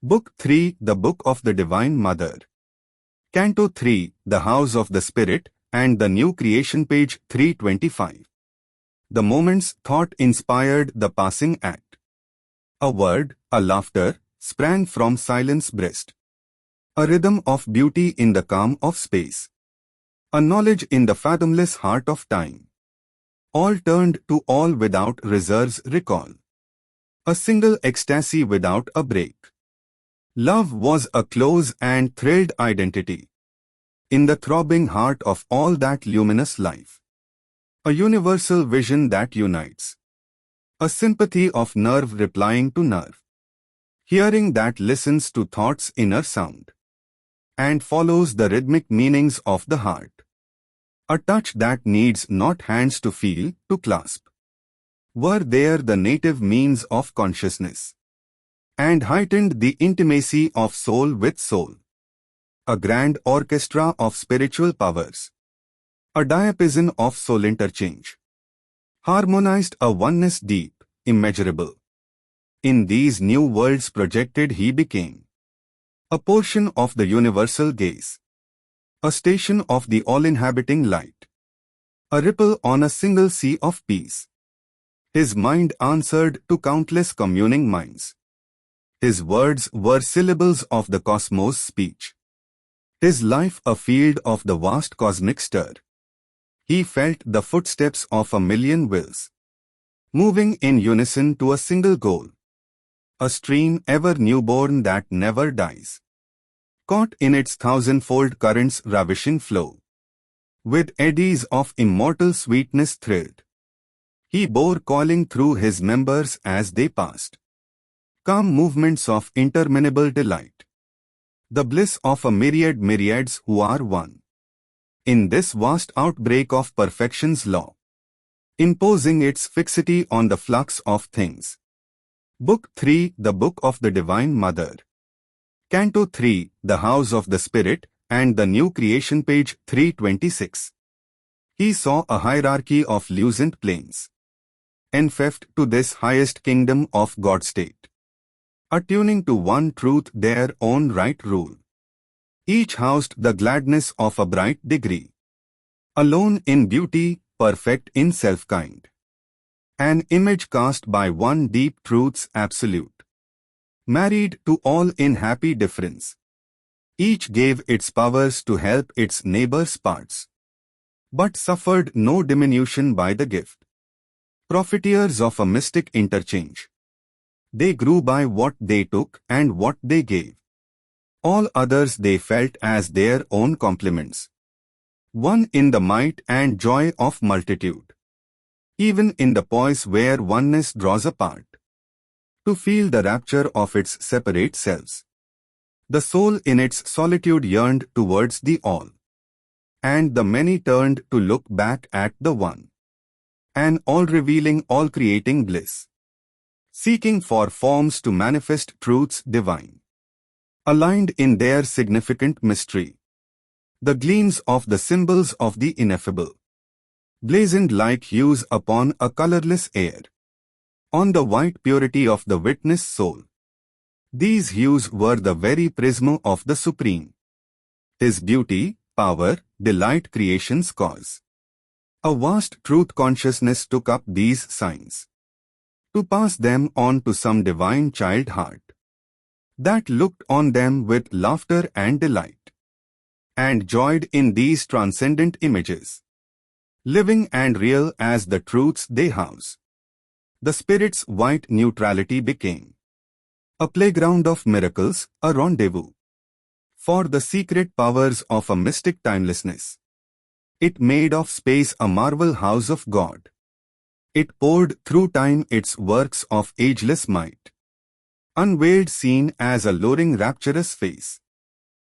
Book 3, The Book of the Divine Mother. Canto 3, The House of the Spirit, and the New Creation, page 325. The moment's thought inspired the passing act. A word, a laughter, sprang from silence breast. A rhythm of beauty in the calm of space. A knowledge in the fathomless heart of time. All turned to all without reserves recall. A single ecstasy without a break. Love was a close and thrilled identity. In the throbbing heart of all that luminous life. A universal vision that unites. A sympathy of nerve replying to nerve. Hearing that listens to thought's inner sound. And follows the rhythmic meanings of the heart. A touch that needs not hands to feel, to clasp. Were there the native means of consciousness. And heightened the intimacy of soul with soul. A grand orchestra of spiritual powers. A diapason of soul interchange. Harmonized a oneness deep, immeasurable. In these new worlds projected he became. A portion of the universal gaze. A station of the all-inhabiting light. A ripple on a single sea of peace. His mind answered to countless communing minds. His words were syllables of the cosmos' speech. His life a field of the vast cosmic stir. He felt the footsteps of a million wills. Moving in unison to a single goal. A stream ever newborn that never dies. Caught in its thousandfold current's ravishing flow. With eddies of immortal sweetness thrilled. He bore calling through his members as they passed. Calm movements of interminable delight. The bliss of a myriads who are one. In this vast outbreak of perfection's law. Imposing its fixity on the flux of things. Book 3, The Book of the Divine Mother. Canto 3, The House of the Spirit, and the New Creation, page 326. He saw a hierarchy of lucent planes. Enfeoffed to this highest kingdom of God-state. Attuning to one truth their own right rule. Each housed the gladness of a bright degree. Alone in beauty, perfect in self-kind. An image cast by one deep truth's absolute. Married to all in happy difference. Each gave its powers to help its neighbor's parts. But suffered no diminution by the gift. Profiteers of a mystic interchange. They grew by what they took and what they gave. All others they felt as their own complements. One in the might and joy of multitude. Even in the poise where oneness draws apart. To feel the rapture of its separate selves. The soul in its solitude yearned towards the all. And the many turned to look back at the one. An all-revealing, all-creating bliss. Seeking for forms to manifest truths divine. Aligned in their significant mystery. The gleams of the symbols of the ineffable. Blazoned like hues upon a colorless air. On the white purity of the witness soul. These hues were the very prism of the Supreme. His beauty, power, delight creation's cause. A vast truth consciousness took up these signs. To pass them on to some divine child heart. That looked on them with laughter and delight. And joyed in these transcendent images. Living and real as the truths they house. The Spirit's white neutrality became. A playground of miracles, a rendezvous. For the secret powers of a mystic timelessness. It made of space a marvel house of God. It poured through time its works of ageless might. Unveiled seen as a luring rapturous face.